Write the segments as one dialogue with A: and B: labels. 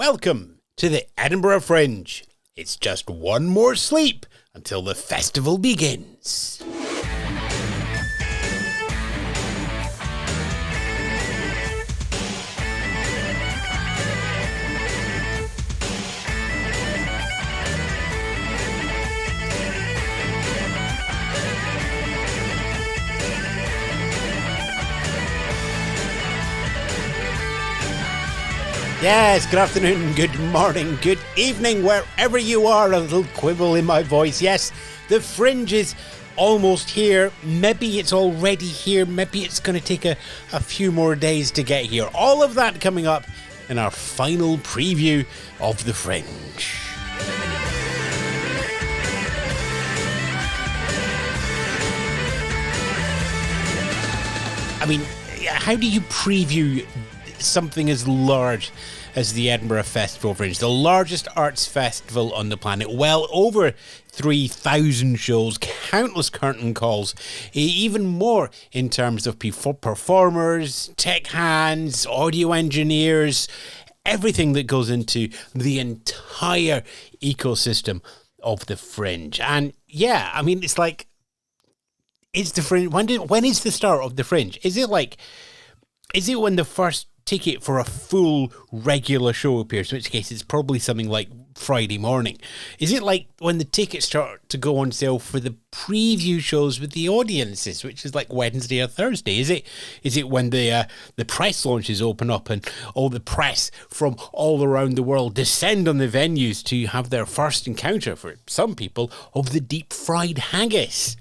A: Welcome to the Edinburgh Fringe. It's just one more sleep until the festival begins. Yes, good afternoon, good morning, good evening, wherever you are. A little quibble in my voice. Yes, the Fringe is almost here. Maybe it's already here. Maybe it's going to take a few more days to get here. All of that coming up in our final preview of the Fringe. I mean, how do you preview something as large as the Edinburgh Festival Fringe, the largest arts festival on the planet? Well over 3,000 shows, countless curtain calls, even more in terms of performers, tech hands, audio engineers, everything that goes into the entire ecosystem of the Fringe. And yeah, I mean, it's like, it's the Fringe. When is the start of the Fringe? Is it when the first ticket for a full regular show appears, in which case it's probably something like Friday morning? Is it like when the tickets start to go on sale for the preview shows with the audiences, which is like Wednesday or Thursday? Is it when the press launches open up and all the press from all around the world descend on the venues to have their first encounter, for some people, of the deep fried haggis?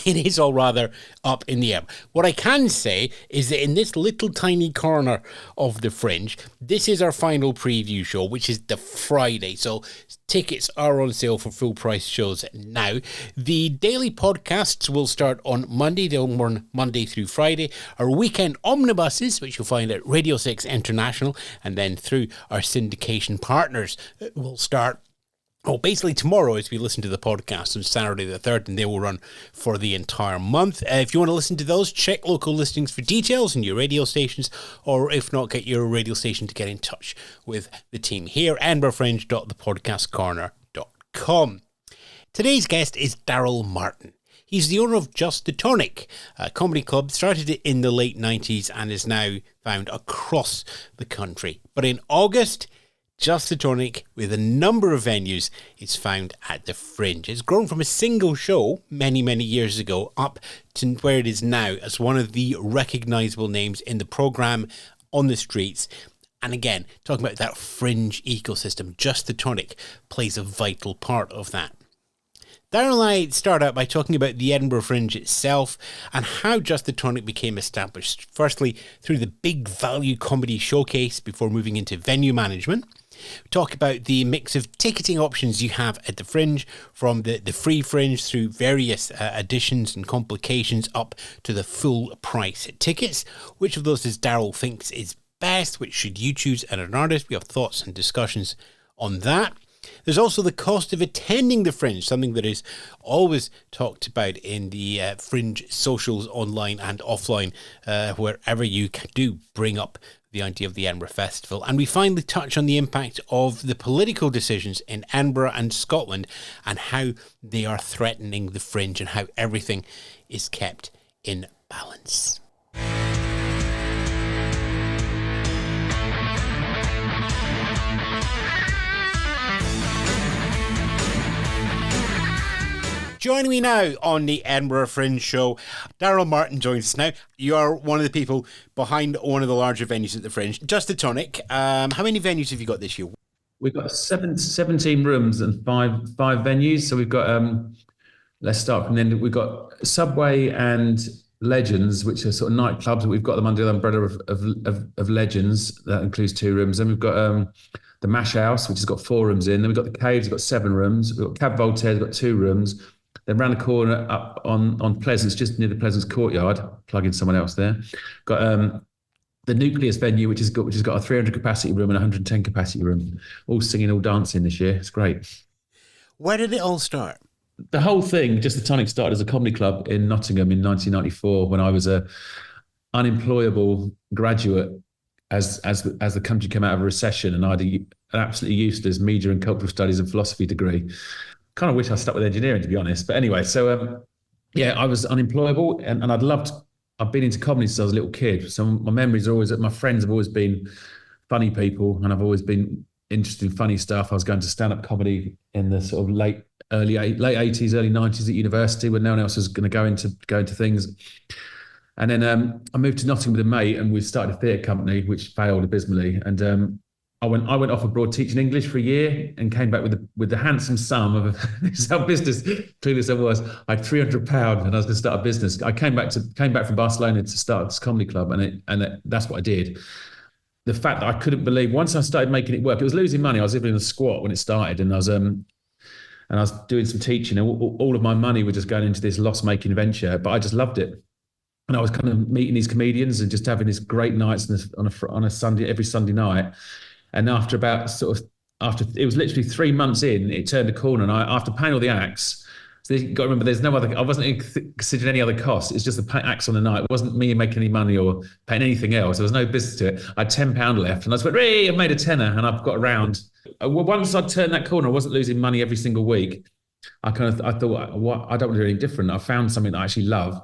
A: It is all rather up in the air. What I can say is that in this little tiny corner of the Fringe, this is our final preview show, which is the Friday. So tickets are on sale for full price shows now. The daily podcasts will start on Monday. They'll run Monday through Friday. Our weekend omnibuses, which you'll find at Radio 6 International, and then through our syndication partners, will start basically tomorrow as we listen to the podcast on Saturday the 3rd, and they will run for the entire month. If you want to listen to those, check local listings for details in your radio stations, or if not, get your radio station to get in touch with the team here, edinburghfringe.thepodcastcorner.com. Today's guest is Darrell Martin. He's the owner of Just The Tonic, a comedy club started in the late 90s and is now found across the country. But in August, Just The Tonic, with a number of venues, is found at the Fringe. It's grown from a single show many, many years ago up to where it is now as one of the recognisable names in the programme, on the streets. And again, talking about that Fringe ecosystem, Just The Tonic plays a vital part of that. Darrell and I start out by talking about the Edinburgh Fringe itself and how Just The Tonic became established. Firstly, through the Big Value Comedy Showcase before moving into venue management. We talk about the mix of ticketing options you have at the Fringe, from the free Fringe through various additions and complications up to the full price tickets. Which of those does Darrell thinks is best? Which should you choose as an artist? We have thoughts and discussions on that. There's also the cost of attending the Fringe, something that is always talked about in the Fringe socials, online and offline, wherever you do bring up the idea of the Edinburgh Festival. And we finally touch on the impact of the political decisions in Edinburgh and Scotland and how they are threatening the Fringe and how everything is kept in balance. Joining me now on the Edinburgh Fringe show, Darrell Martin joins us now. You are one of the people behind one of the larger venues at the Fringe, Just The Tonic. How many venues have you got this year?
B: We've got 17 rooms and five venues. So we've got, let's start from then. We've got Subway and Legends, which are sort of nightclubs. We've got them under the umbrella of Legends. That includes 2 rooms. Then we've got the Mash House, which has got 4 rooms in. Then we've got the Caves, we've got 7 rooms. We've got Cab Voltaire, we've got 2 rooms. Then round the corner up on Pleasance, just near the Pleasance Courtyard, plugging someone else there. Got the Nucleus venue, which has got a 300 capacity room and a 110 capacity room. All singing, all dancing this year. It's great.
A: Where did it all start?
B: The whole thing, Just The Tonic, started as a comedy club in Nottingham in 1994 when I was a unemployable graduate as the country came out of a recession, and I had an absolutely useless media and cultural studies and philosophy degree. Kind of wish I stuck with engineering, to be honest. But anyway, so yeah, I was unemployable, and I've been into comedy since I was a little kid. So my memories are always that my friends have always been funny people, and I've always been interested in funny stuff. I was going to stand-up comedy in the sort of late 80s, early 90s at university, when no one else was going to go into things. And then I moved to Nottingham with a mate, and we started a theatre company, which failed abysmally. And I went off abroad teaching English for a year, and came back with the handsome sum of this how business clueless I was. I had £300, and I was going to start a business. I came back from Barcelona to start this comedy club, and that's what I did. The fact that I couldn't believe, once I started making it work, it was losing money. I was living in a squat when it started, and I was doing some teaching, and all of my money was just going into this loss-making venture. But I just loved it. And I was kind of meeting these comedians and just having these great nights on a Sunday, every Sunday night. And after it was literally 3 months in, it turned a corner. And after paying all the acts, so you've got to remember, I wasn't considering any other costs. It's just the acts on the night. It wasn't me making any money or paying anything else. There was no business to it. I had £10 left, and I just went, hey, I made a tenner, and I've got around. Once I turned that corner, I wasn't losing money every single week. I thought, I don't want to do anything different. I found something that I actually love.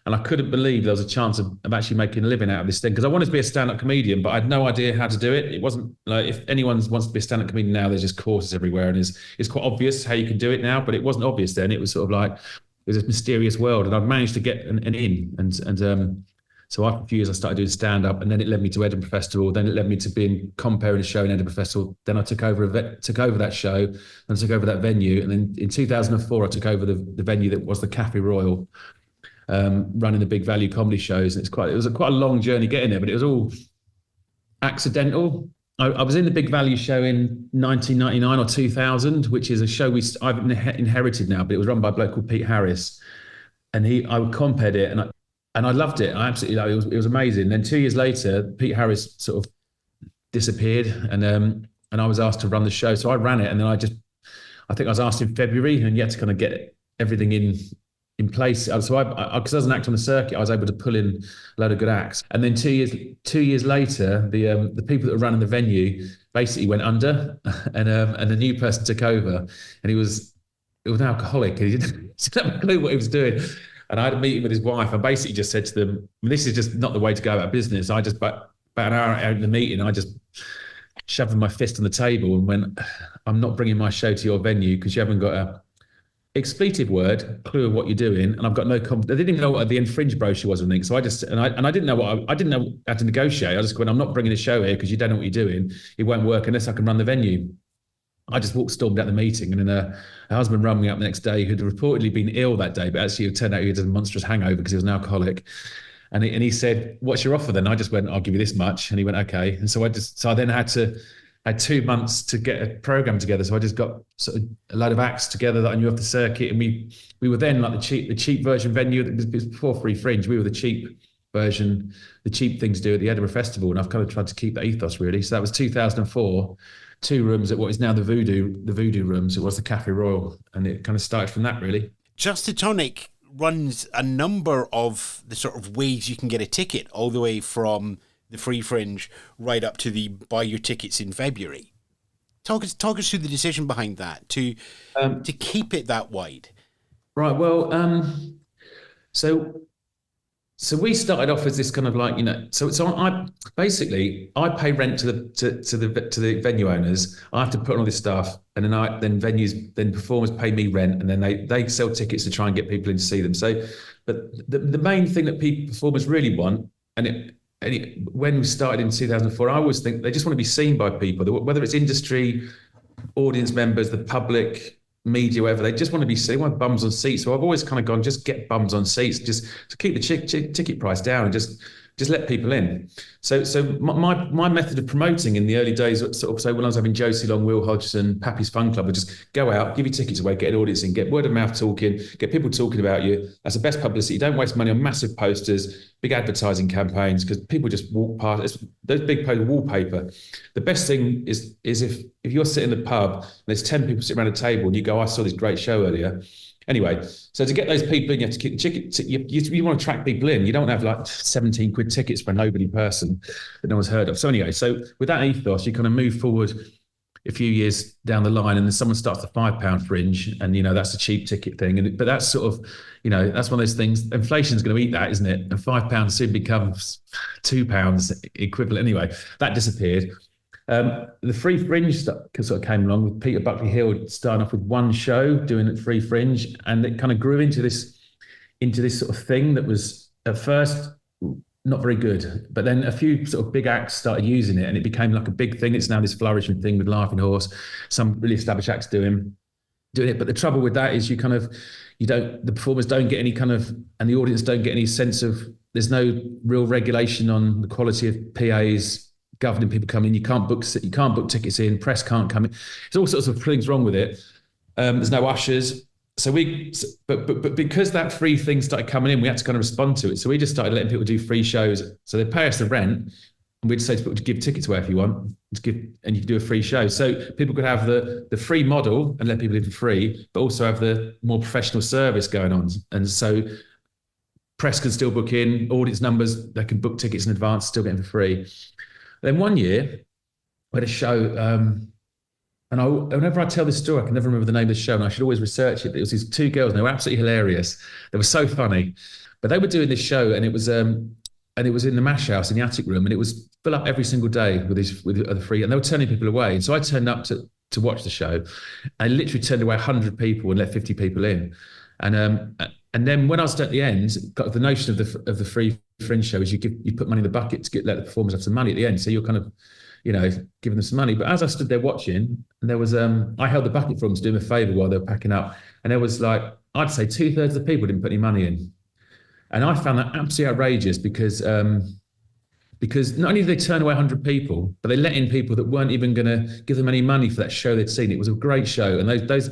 B: And I couldn't believe there was a chance of actually making a living out of this thing, because I wanted to be a stand-up comedian, but I had no idea how to do it. It wasn't like, if anyone wants to be a stand-up comedian now, there's just courses everywhere, and it's quite obvious how you can do it now, but it wasn't obvious then. It was sort of like, it was this mysterious world, and I'd managed to get an in. And so after a few years, I started doing stand-up, and then it led me to Edinburgh Festival. Then it led me to being comparing a show in Edinburgh Festival. Then I took over that show, and took over that venue. And then in 2004, I took over the venue that was the Cafe Royal, running the big value comedy shows. And it was quite a long journey getting there, but it was all accidental. I was in the big value show in 1999 or 2000, which is a show I've inherited now, but it was run by a bloke called Pete Harris, and I compared it, and I loved it. I absolutely loved it. It was amazing. Then 2 years later, Pete Harris sort of disappeared, and I was asked to run the show, so I ran it. And then I think I was asked in February, and yet to kind of get everything in place. So because I was an actor on the circuit, I was able to pull in a load of good acts. And then 2 years later, the people that were running the venue basically went under, and the new person took over, and he was an alcoholic, and he didn't have a clue what he was doing. And I had a meeting with his wife. I basically just said to them, this is just not the way to go about business. I just, about an hour out in the meeting, I just shoved my fist on the table and went, I'm not bringing my show to your venue because you haven't got a expletive word, clue of what you're doing, and I've got no confidence. I didn't even know what the Fringe brochure was or anything. So I didn't know I didn't know how to negotiate. I just went, I'm not bringing a show here because you don't know what you're doing. It won't work unless I can run the venue. I just stormed out the meeting, and then her husband rang me up the next day, who'd reportedly been ill that day, but actually it turned out he had a monstrous hangover because he was an alcoholic. And he said, what's your offer then? I just went, I'll give you this much. And he went, okay. And so I then had 2 months to get a program together. So I just got sort of a load of acts together that I knew off the circuit. And we were then like the cheap version venue. It was before Free Fringe. We were the cheap version, the cheap thing to do at the Edinburgh Festival. And I've kind of tried to keep that ethos, really. So that was 2004, 2 rooms at what is now the Voodoo rooms. It was the Cafe Royal. And it kind of started from that, really.
A: Just The Tonic runs a number of the sort of ways you can get a ticket, all the way from the Free Fringe right up to the buy your tickets in February. Talk us through the decision behind that to keep it that wide.
B: Right. Well, so we started off as this kind of like, so I pay rent to the venue owners. I have to put on all this stuff, and then performers pay me rent, and then they sell tickets to try and get people in to see them. So, but the main thing that performers really want, when we started in 2004, I always think they just want to be seen by people, whether it's industry, audience members, the public, media, whatever. They just want to be seen. They want bums on seats. So I've always kind of gone, just get bums on seats, just to keep the ticket price down, and just let people in. So my method of promoting in the early days, sort of, so when I was having Josie Long, Will Hodgson, Pappy's Fun Club, would just go out, give you tickets away, get an audience in, get word of mouth talking, get people talking about you. That's the best publicity. Don't waste money on massive posters, big advertising campaigns, because people just walk past. Those big posters, wallpaper. The best thing is if you're sitting in the pub and there's 10 people sitting around a table and you go, I saw this great show earlier, Anyway, so to get those people in, you have to keep the ticket. You want to attract people in. You don't have like 17 quid tickets for a nobody person that no one's heard of. So anyway, so with that ethos, you kind of move forward a few years down the line, and then someone starts the £5 fringe, and that's a cheap ticket thing. But that's sort of, that's one of those things. Inflation's going to eat that, isn't it? And £5 soon becomes £2 equivalent. Anyway, that disappeared. The free fringe sort of came along with Peter Buckley Hill starting off with one show doing it free fringe, and it kind of grew into this sort of thing that was at first not very good, but then a few sort of big acts started using it, and it became like a big thing. It's now this flourishing thing with Laughing Horse, some really established acts doing it. But the trouble with that is the performers don't get any kind of, and the audience don't get any sense of, there's no real regulation on the quality of PAs governing people coming in. You can't book tickets in, press can't come in. There's all sorts of things wrong with it. There's no ushers. So but because that free thing started coming in, we had to kind of respond to it. So we just started letting people do free shows. So they pay us the rent, and we'd say to people to give tickets away if you want, and you can do a free show. So people could have the free model and let people in for free, but also have the more professional service going on. And so press can still book in, audience numbers, they can book tickets in advance, still getting for free. Then one year, we had a show, and whenever I tell this story, I can never remember the name of the show, and I should always research it. But it was these two girls, and they were absolutely hilarious. They were so funny. But they were doing this show, and it was in the Mash House in the attic room, and it was full up every single day with the free, and they were turning people away. And so I turned up to watch the show. I literally turned away 100 people and let 50 people in. And then when I was at the end, got the notion of the free fringe show is you put money in the bucket to let the performers have some money at the end. So you're kind of, giving them some money. But as I stood there watching, and there was, I held the bucket for them to do them a favour while they were packing up. And there was like, I'd say 2/3 of the people didn't put any money in. And I found that absolutely outrageous because not only did they turn away 100 people, but they let in people that weren't even going to give them any money for that show they'd seen. It was a great show. And those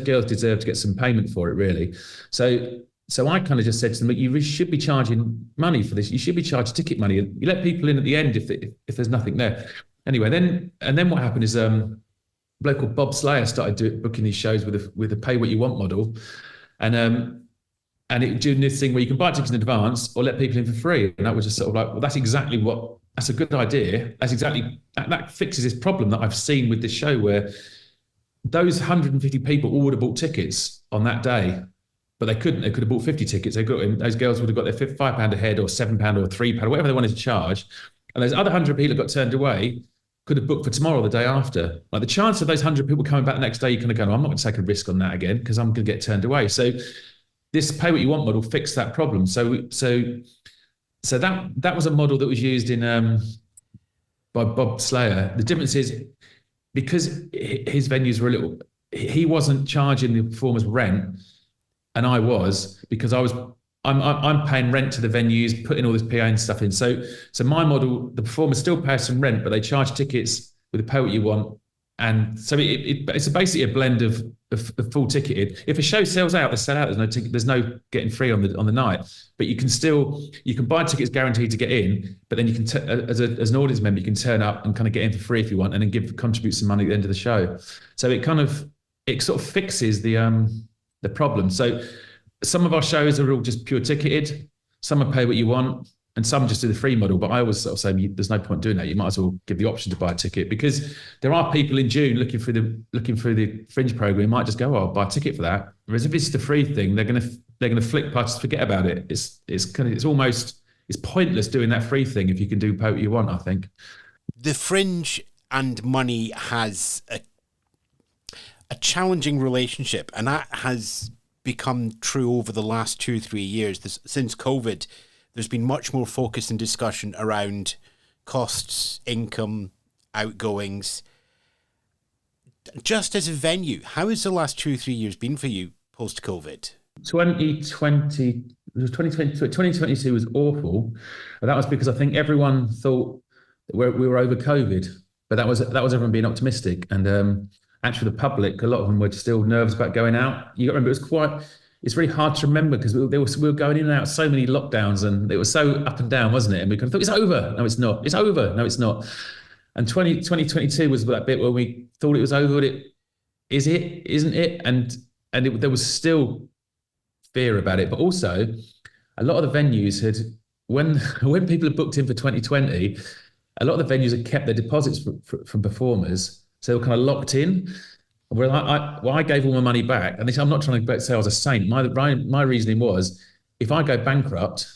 B: girls deserved to get some payment for it, really. So I kind of just said to them, you should be charging money for this. You should be charging ticket money. You let people in at the end if there's nothing there. Anyway, then what happened is a bloke called Bob Slayer started booking these shows with a pay what you want model, and it doing this thing where you can buy tickets in advance or let people in for free. And that was just sort of like, well, that's a good idea. That fixes this problem that I've seen with this show where those 150 people all would have bought tickets on that day. But they couldn't. They could have bought 50 tickets. Those girls would have got their £5 a head or £7 or £3, whatever they wanted to charge. And those other 100 people that got turned away could have booked for tomorrow or the day after. Like the chance of those 100 people coming back the next day, you're kind of going, I'm not going to take a risk on that again because I'm going to get turned away. So this pay what you want model fixed that problem. So that was a model that was used in by Bob Slayer. The difference is because his venues were he wasn't charging the performers rent. And I was, because I'm paying rent to the venues, putting all this PA and stuff in. So my model, the performers still pay some rent, but they charge tickets with the pay what you want. And so it's basically a blend of full ticketed. If a show sells out, they sell out. There's no ticket. There's no getting free on the night. But you can buy tickets guaranteed to get in. But then you can as an audience member, you can turn up and kind of get in for free if you want, and then contribute some money at the end of the show. So it sort of fixes the problem. So some of our shows are all just pure ticketed. Some are pay what you want, and some just do the free model. But I always sort of say there's no point doing that. You might as well give the option to buy a ticket, because there are people in June looking through the Fringe program who might just go, I'll buy a ticket for that. Whereas if it's the free thing, they're gonna flick past, forget about it. It's pointless doing that free thing if you can do pay what you want, I think.
A: The Fringe and money has a challenging relationship, and that has become true over the last 2-3 years. Since COVID, there's been much more focus and discussion around costs, income, outgoings. Just as a venue, how has the last 2-3 years been for you post-COVID?
B: 2022 was awful, but that was because I think everyone thought that we were over COVID, but that was everyone being optimistic. And actually, the public, a lot of them were still nervous about going out. You got to remember, it's really hard to remember because we were going in and out so many lockdowns, and it was so up and down, wasn't it? And we kind of thought, it's over. No, it's not. It's over. No, it's not. And 2022 was that bit where we thought it was over. Is it? Isn't it? And there was still fear about it. But also, a lot of the venues had, when people had booked in for 2020, a lot of the venues had kept their deposits from performers, so they were kind of locked in. Well, I gave all my money back, and I'm not trying to say I was a saint. My reasoning was, if I go bankrupt,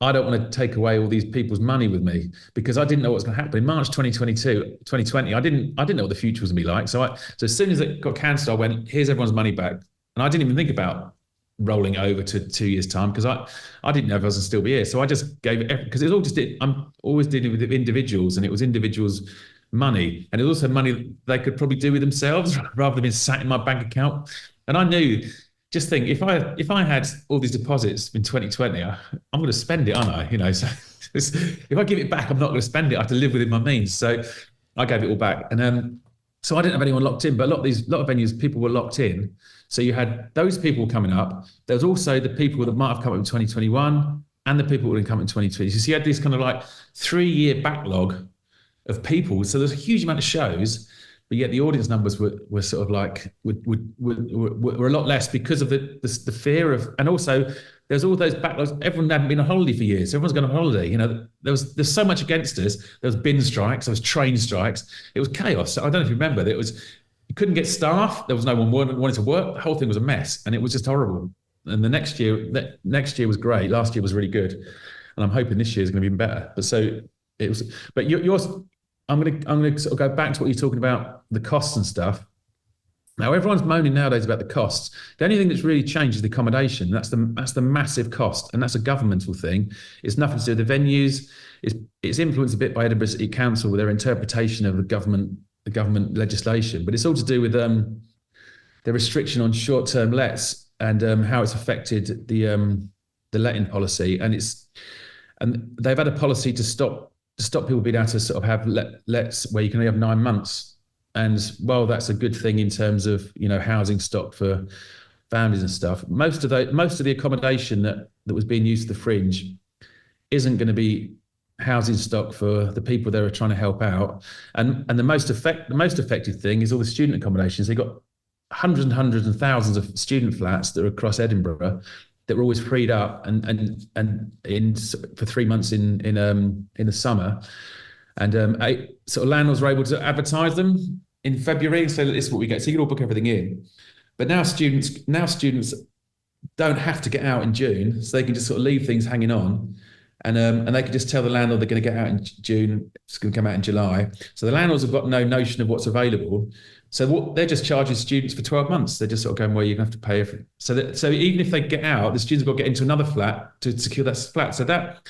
B: I don't want to take away all these people's money with me, because I didn't know what was going to happen. In March 2020, I didn't know what the future was going to be like. So as soon as it got cancelled, I went, here's everyone's money back. And I didn't even think about rolling over to 2 years' time, because I didn't know if I was going to still be here. So I just gave it, because it's all just, I'm always dealing with individuals, and it was individuals' money. And it was also money they could probably do with themselves rather than being sat in my bank account. And I knew, just think, if I had all these deposits in 2020, I'm going to spend it, aren't I? You know, so if I give it back, I'm not going to spend it. I have to live within my means. So I gave it all back, and so I didn't have anyone locked in. But a lot of venues, people were locked in. So you had those people coming up. There was also the people that might have come up in 2021, and the people that would come in 2020. So you had this kind of like 3-year backlog of people. So there's a huge amount of shows, but yet the audience numbers were sort of like were a lot less, because of the fear of, and also there's all those backlogs. Everyone hadn't been on holiday for years. Everyone's gone on holiday. You know, there's so much against us. There was bin strikes. There was train strikes. It was chaos. I don't know if you remember. You couldn't get staff. There was no one wanted to work. The whole thing was a mess, and it was just horrible. And the next year was great. Last year was really good, and I'm hoping this year is going to be even better. But so it was. But yours. I'm going to sort of go back to what you're talking about, the costs and stuff. Now, everyone's moaning nowadays about the costs. The only thing that's really changed is the accommodation. That's the massive cost, and that's a governmental thing. It's nothing to do with the venues. It's influenced a bit by Edinburgh City Council with their interpretation of the government legislation, but it's all to do with the restriction on short-term lets, and how it's affected the letting policy. And they've had a policy to stop people being able to sort of have lets where you can only have 9 months. And while that's a good thing in terms of, you know, housing stock for families and stuff, most of the accommodation that was being used to the Fringe isn't going to be housing stock for the people they were trying to help out. And the most effective thing is all the student accommodations. They've got hundreds and hundreds and thousands of student flats that are across Edinburgh that were always freed up and for 3 months in the summer, and sort of landlords were able to advertise them in February and say that this is what we get. So you can all book everything in. But now students don't have to get out in June, so they can just sort of leave things hanging on, and they can just tell the landlord they're going to get out in June. It's going to come out in July. So the landlords have got no notion of what's available. So they're just charging students for 12 months. They're just sort of going, well, you're going to have to pay for it. So even if they get out, the students have got to get into another flat to secure that flat. So that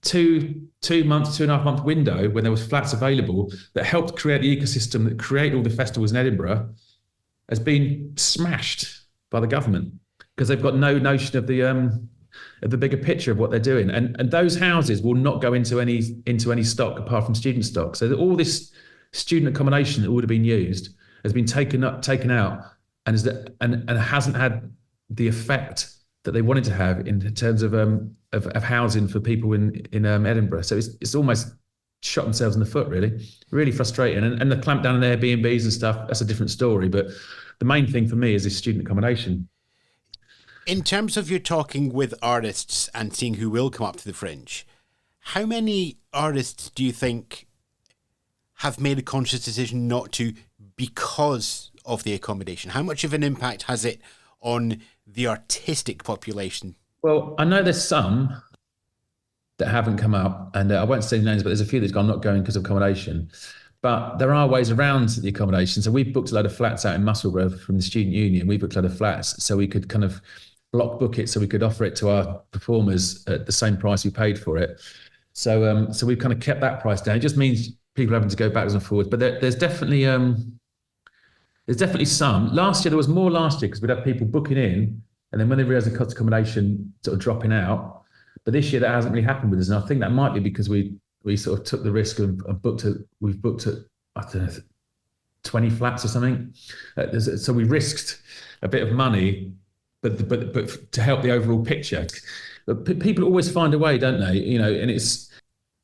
B: 2.5 month window when there was flats available that helped create the ecosystem that create all the festivals in Edinburgh has been smashed by the government, because they've got no notion of the bigger picture of what they're doing. And those houses will not go into any stock apart from student stock. So all this student accommodation that would have been used has been taken out, and hasn't had the effect that they wanted to have in terms of housing for people in Edinburgh. So it's almost shot themselves in the foot, really frustrating. And the clampdown on Airbnbs and stuff, that's a different story. But the main thing for me is this student accommodation.
A: In terms of you talking with artists and seeing who will come up to the Fringe, how many artists do you think have made a conscious decision not to because of the accommodation? How much of an impact has it on the artistic population?
B: Well, I know there's some that haven't come up, and I won't say names, but there's a few that's gone not going because of accommodation. But there are ways around the accommodation. So we've booked a load of flats out in Musselburgh from the Student Union. We booked a load of flats so we could kind of block book it, so we could offer it to our performers at the same price we paid for it. So we've kind of kept that price down. It just means people having to go backwards and forwards. But there's definitely some. Last year, there was more because we'd have people booking in, and then when they realised the cost of accommodation sort of dropping out. But this year, that hasn't really happened with us. And I think that might be because we sort of took the risk of we've booked at, I don't know, 20 flats or something. So we risked a bit of money, but to help the overall picture. But people always find a way, don't they? You know, and it's,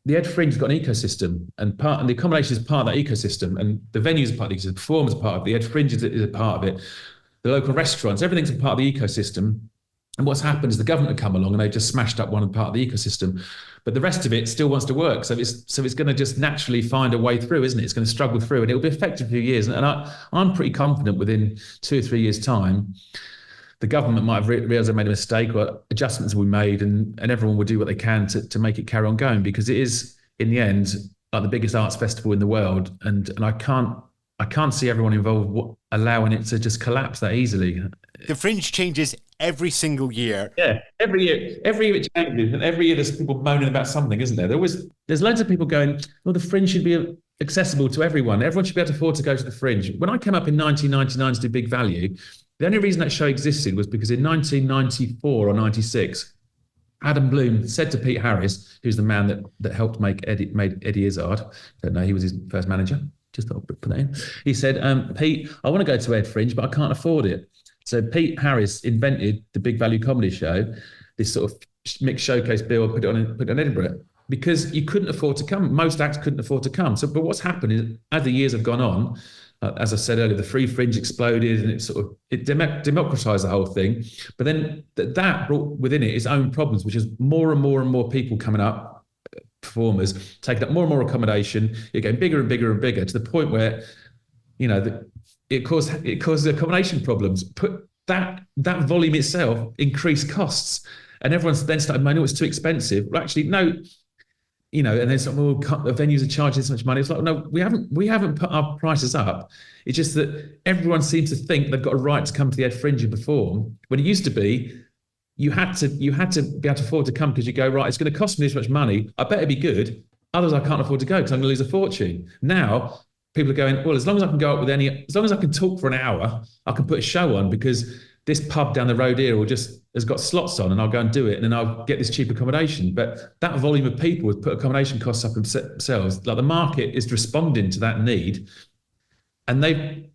B: the Ed Fringe's got an ecosystem, and the accommodation is part of that ecosystem, and the venues are part of the ecosystem, the performers are part of it, the Ed Fringe is a part of it, the local restaurants, everything's a part of the ecosystem. And what's happened is the government have come along and they've just smashed up one part of the ecosystem, but the rest of it still wants to work. So it's going to just naturally find a way through, isn't it? It's going to struggle through, and it'll be effective for a few years. And I'm pretty confident within 2 or 3 years' time, the government might have realised they made a mistake, or adjustments will be made, and everyone will do what they can to make it carry on going, because it is, in the end, like the biggest arts festival in the world, and I can't see everyone involved allowing it to just collapse that easily.
A: The Fringe changes every single year.
B: Yeah, every year it changes, and every year there's people moaning about something, isn't there? There's loads of people going, well, the Fringe should be accessible to everyone. Everyone should be able to afford to go to the Fringe. When I came up in 1999 to do Big Value, the only reason that show existed was because in 1994 or 96, Adam Bloom said to Pete Harris, who's the man that helped made Eddie Izzard. Don't know, he was his first manager. Just thought I'd put that in. He said, Pete, I want to go to Ed Fringe, but I can't afford it. So Pete Harris invented the Big Value Comedy Show, this sort of mixed showcase bill, put it on Edinburgh, because you couldn't afford to come. Most acts couldn't afford to come. So, but what's happened is, as the years have gone on, as I said earlier, the free Fringe exploded, and it democratized the whole thing. But then that brought within it its own problems, which is more and more and more people coming up, performers taking up more and more accommodation. You're getting bigger and bigger and bigger, to the point where, it caused accommodation problems. Put that volume itself increased costs, and everyone's then started moaning, it's too expensive. Well, actually, no. And then the venues are charging so much money. It's like, no, we haven't put our prices up. It's just that everyone seems to think they've got a right to come to the Ed Fringe and perform, when it used to be you had to be able to afford to come, because you go, right, it's going to cost me this much money. I better be good. Otherwise, I can't afford to go because I'm going to lose a fortune. Now, people are going, well, as long as I can go up as long as I can talk for an hour, I can put a show on, because this pub down the road here has got slots on, and I'll go and do it, and then I'll get this cheap accommodation. But that volume of people have put accommodation costs up themselves. Like, the market is responding to that need, and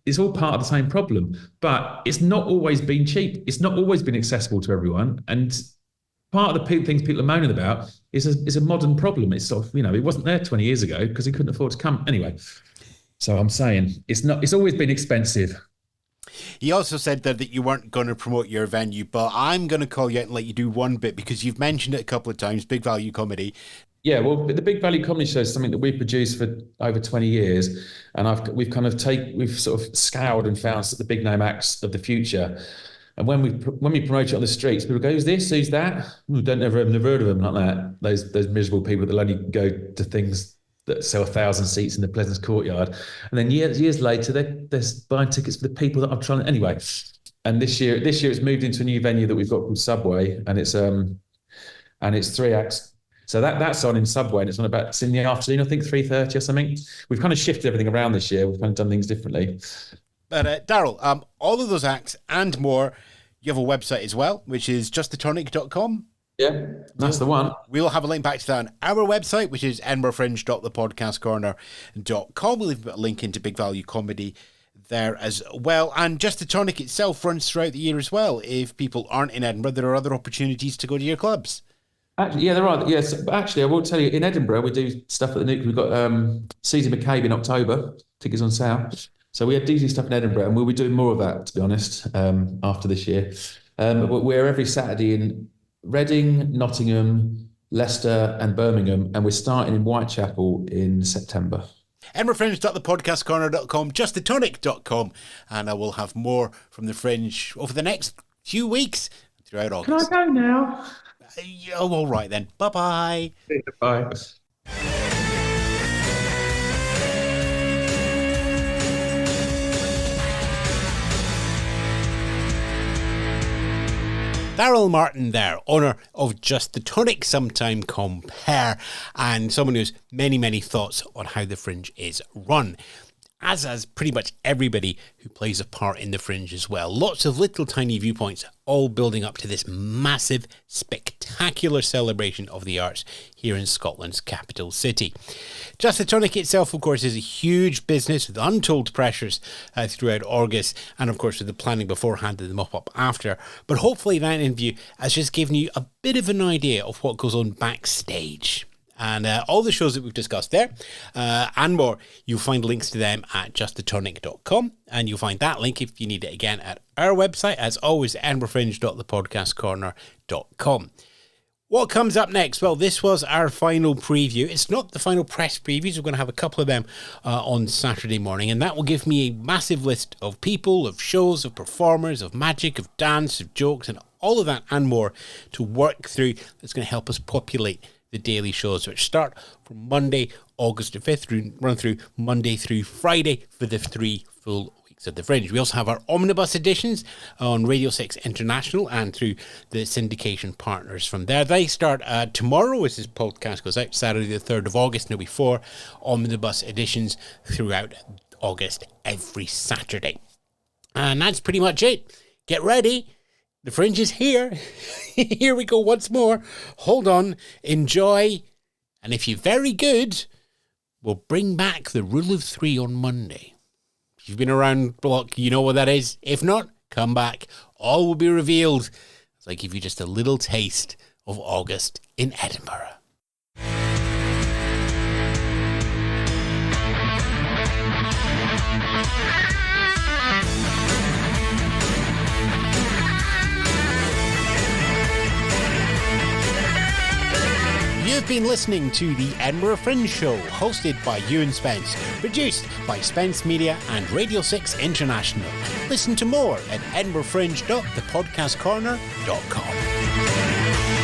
B: it's all part of the same problem. But it's not always been cheap. It's not always been accessible to everyone. And part of the things people are moaning about is a modern problem. It's sort of, it wasn't there 20 years ago because he couldn't afford to come. Anyway, so I'm saying it's always been expensive.
A: He also said that you weren't going to promote your venue, but I'm going to call you out and let you do one bit, because you've mentioned it a couple of times, Big Value Comedy.
B: Yeah, well, the Big Value Comedy Show is something that we've produced for over 20 years, and we've sort of scoured and found the big name acts of the future. And when we promote it on the streets, people go, "Who's this? Who's that?" Never heard of them, like that. Those miserable people that'll only go to things that sell 1,000 seats in the Pleasance Courtyard, and then years later they're buying tickets for the people that I'm trying. Anyway, and this year it's moved into a new venue that we've got called Subway, and it's 3 acts. So that's on in Subway, and it's in the afternoon, I think 3:30 or something. We've kind of shifted everything around this year. We've kind of done things differently.
A: But Darrell, all of those acts and more, you have a website as well, which is justthetonic.com.
B: Yeah, that's the one.
A: We'll have a link back to that on our website, which is edinburghfringe.thepodcastcorner.com. We'll leave a link into Big Value Comedy there as well. And Just The Tonic itself runs throughout the year as well. If people aren't in Edinburgh, there are other opportunities to go to your clubs.
B: Actually, yeah, there are. Yes, but actually, I will tell you, in Edinburgh, we do stuff at the Nuke. We've got Season McCabe in October. Tickets on sale. So we do stuff in Edinburgh, and we'll be doing more of that, to be honest, after this year. We're every Saturday in Reading, Nottingham, Leicester and Birmingham, and we're starting in Whitechapel in September.
A: EdinburghFringe.thepodcastcorner.com, justthetonic.com, and I will have more from the Fringe over the next few weeks throughout August.
B: Can I go now?
A: Oh, all right then. Bye-bye.
B: Bye.
A: Darrell Martin there, owner of Just The Tonic, sometime compare, and someone who has many, many thoughts on how the Fringe is run. As has pretty much everybody who plays a part in the Fringe as well. Lots of little tiny viewpoints, all building up to this massive, spectacular celebration of the arts here in Scotland's capital city. Just The Tonic itself, of course, is a huge business with untold pressures throughout August, and of course with the planning beforehand and the mop-up after. But hopefully that interview has just given you a bit of an idea of what goes on backstage. And all the shows that we've discussed there and more, you'll find links to them at justthetonic.com. And you'll find that link, if you need it again, at our website, as always, edinburghfringe.thepodcastcorner.com. What comes up next? Well, this was our final preview. It's not the final press previews. We're going to have a couple of them on Saturday morning, and that will give me a massive list of people, of shows, of performers, of magic, of dance, of jokes, and all of that and more to work through. That's going to help us populate the daily shows, which start from Monday, August the 5th, run through Monday through Friday for the 3 full weeks of the Fringe. We also have our omnibus editions on Radio 6 International and through the syndication partners from there. They start tomorrow, as this podcast goes out, Saturday the 3rd of August, and there'll be 4 omnibus editions throughout August every Saturday. And that's pretty much it. Get ready. The Fringe is here. Here we go once more. Hold on. Enjoy. And if you're very good, we'll bring back the rule of 3 on Monday. If you've been around the block, you know what that is. If not, come back. All will be revealed as I give you just a little taste of August in Edinburgh. You've been listening to the Edinburgh Fringe Show, hosted by Ewan Spence, produced by Spence Media and Radio 6 International. Listen to more at edinburghfringe.thepodcastcorner.com.